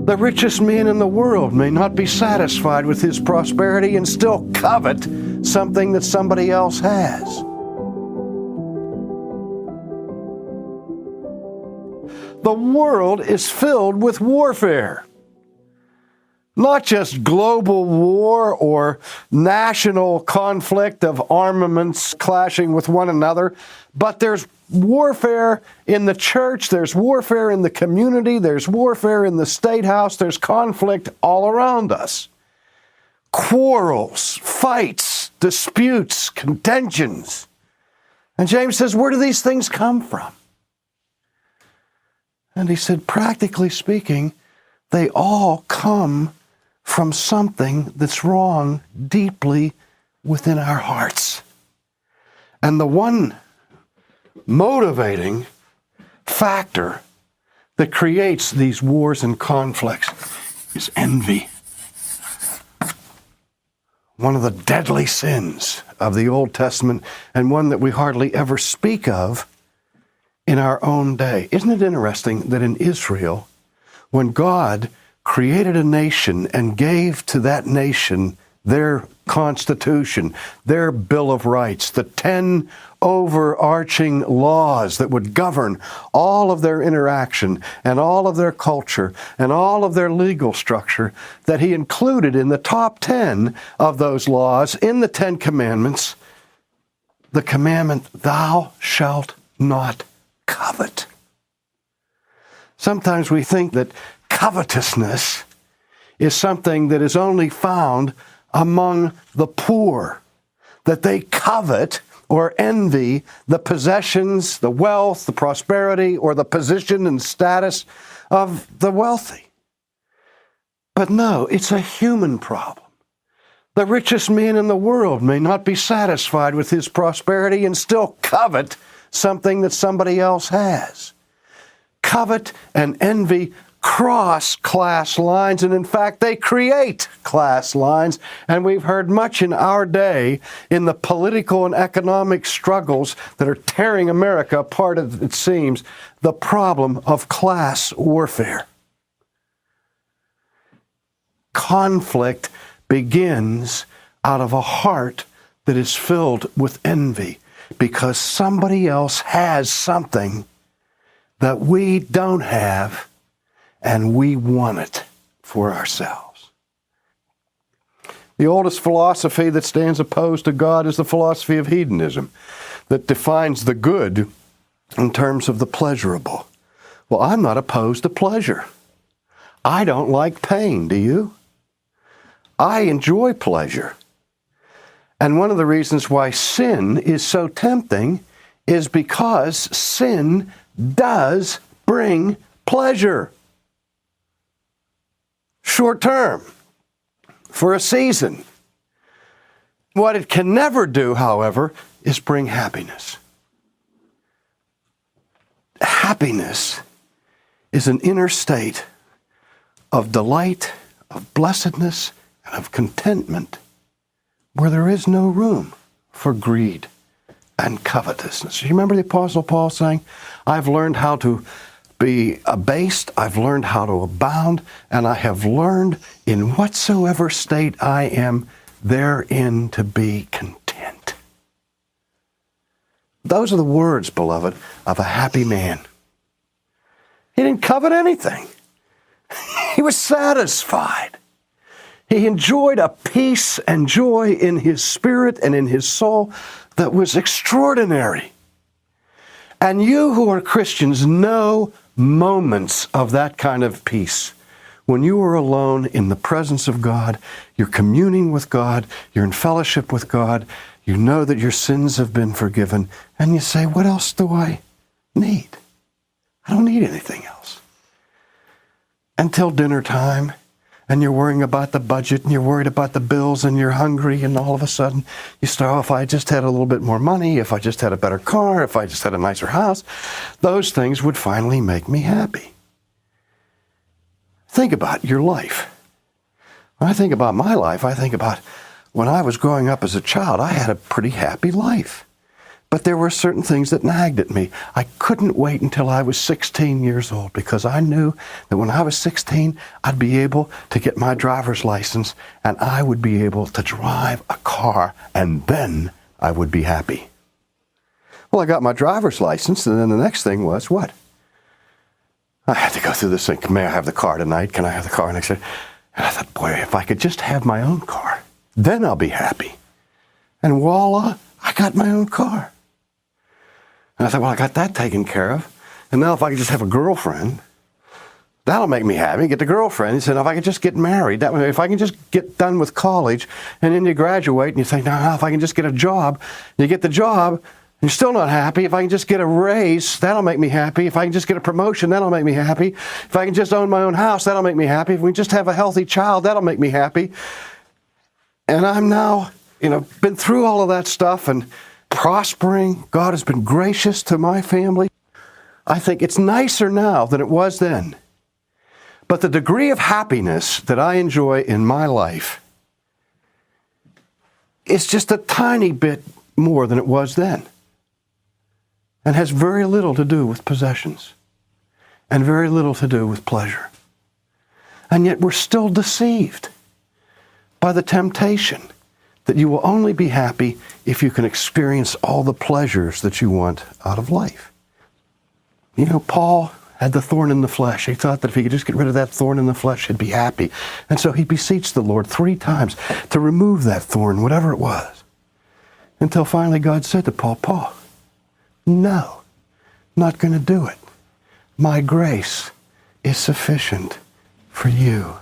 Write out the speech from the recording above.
The richest man in the world may not be satisfied with his prosperity and still covet something that somebody else has. The world is filled with warfare. Not just global war or national conflict of armaments clashing with one another, but there's warfare in the church, there's warfare in the community, there's warfare in the state house, there's conflict all around us. Quarrels, fights, disputes, contentions. And James says, where do these things come from? And he said, practically speaking, they all come from something that's wrong deeply within our hearts. And the one motivating factor that creates these wars and conflicts is envy. One of the deadly sins of the Old Testament, and one that we hardly ever speak of in our own day. Isn't it interesting that in Israel, when God created a nation and gave to that nation their constitution, their Bill of Rights, the 10 overarching laws that would govern all of their interaction and all of their culture and all of their legal structure, that he included in the top 10 of those laws in the 10 commandments, the commandment, thou shalt not covet. Sometimes we think that covetousness is something that is only found among the poor, that they covet or envy the possessions, the wealth, the prosperity, or the position and status of the wealthy. But no, it's a human problem. The richest man in the world may not be satisfied with his prosperity and still covet something that somebody else has. Covet and envy cross class lines, and in fact, they create class lines. And we've heard much in our day in the political and economic struggles that are tearing America apart, it seems, the problem of class warfare. Conflict begins out of a heart that is filled with envy because somebody else has something that we don't have, and we want it for ourselves. The oldest philosophy that stands opposed to God is the philosophy of hedonism, that defines the good in terms of the pleasurable. Well, I'm not opposed to pleasure. I don't like pain, do you? I enjoy pleasure. And one of the reasons why sin is so tempting is because sin does bring pleasure. Short term, for a season. What it can never do, however, is bring happiness. Happiness is an inner state of delight, of blessedness, and of contentment where there is no room for greed and covetousness. You remember the Apostle Paul saying, I've learned how to be abased, I've learned how to abound, and I have learned in whatsoever state I am therein to be content. Those are the words, beloved, of a happy man. He didn't covet anything. He was satisfied. He enjoyed a peace and joy in his spirit and in his soul that was extraordinary. And you who are Christians know moments of that kind of peace. When you are alone in the presence of God, you're communing with God, you're in fellowship with God, you know that your sins have been forgiven, and you say, what else do I need? I don't need anything else. Until dinner time, and you're worrying about the budget, and you're worried about the bills, and you're hungry, and all of a sudden you start, oh, if I just had a little bit more money, if I just had a better car, if I just had a nicer house, those things would finally make me happy. Think about your life. When I think about my life, I think about when I was growing up as a child, I had a pretty happy life. But there were certain things that nagged at me. I couldn't wait until I was 16 years old because I knew that when I was 16, I'd be able to get my driver's license and I would be able to drive a car, and then I would be happy. Well, I got my driver's license, and then the next thing was what? I had to go through this thing. May I have the car tonight? Can I have the car? And I said, and I thought, boy, if I could just have my own car, then I'll be happy. And voila, I got my own car. And I thought, well, I got that taken care of. And now if I could just have a girlfriend, that'll make me happy. Get the girlfriend. He said, if I could just get married, that way, if I can just get done with college, and then you graduate, and you think, now if I can just get a job, you get the job, and you're still not happy. If I can just get a raise, that'll make me happy. If I can just get a promotion, that'll make me happy. If I can just own my own house, that'll make me happy. If we just have a healthy child, that'll make me happy. And I'm now, been through all of that stuff and prospering. God has been gracious to my family. I think it's nicer now than it was then. But the degree of happiness that I enjoy in my life is just a tiny bit more than it was then. And has very little to do with possessions. And very little to do with pleasure. And yet we're still deceived by the temptation that you will only be happy if you can experience all the pleasures that you want out of life. Paul had the thorn in the flesh. He thought that if he could just get rid of that thorn in the flesh, he'd be happy. And so he beseeched the Lord 3 times to remove that thorn, whatever it was. Until finally God said to Paul, Paul, no, not going to do it. My grace is sufficient for you.